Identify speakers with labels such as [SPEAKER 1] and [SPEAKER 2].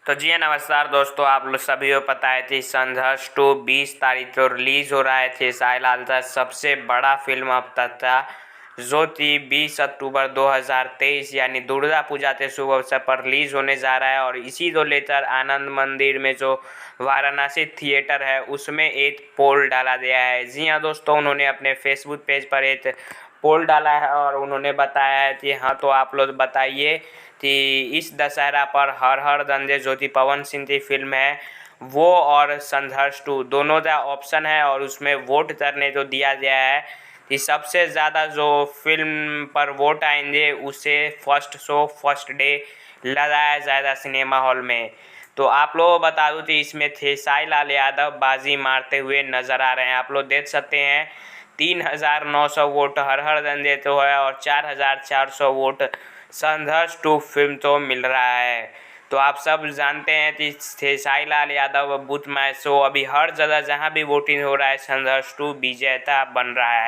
[SPEAKER 1] तो जी नमस्कार दोस्तों, आप लोग सभी को पता है कि संघर्ष 2 20 तारीख को रिलीज हो रहा है। खेसारी का सबसे बड़ा फिल्म अब तक था, जो कि 20 अक्टूबर 2023 यानी दुर्गा पूजा के शुभ अवसर पर रिलीज होने जा रहा है। और इसी को लेकर आनंद मंदिर में जो वाराणसी थिएटर है उसमें एक पोल डाला गया है। जी हाँ दोस्तों, उन्होंने अपने फेसबुक पेज पर एक पोल डाला है और उन्होंने बताया है कि हाँ, तो आप लोग बताइए कि इस दशहरा पर हर हर गंजे जो कि पवन सिंह की फिल्म है वो और संघर्ष 2 दोनों का ऑप्शन है। और उसमें वोट करने को दिया गया है कि सबसे ज़्यादा जो फिल्म पर वोट आएंगे उसे फर्स्ट शो फर्स्ट डे लगाया जाएगा सिनेमा हॉल में। तो आप लोग बता दूँ कि इसमें खेसारी लाल यादव बाजी मारते हुए नज़र आ रहे हैं। आप लोग देख सकते हैं 3900 वोट हर हर गंजे तो है और 4400 वोट संघर्ष 2 फिल्म तो मिल रहा है। तो आप सब जानते हैं कि Khesari Lal Yadav booth match show अभी हर जगह जहां भी वोटिंग हो रहा है संघर्ष 2 विजेता बन रहा है।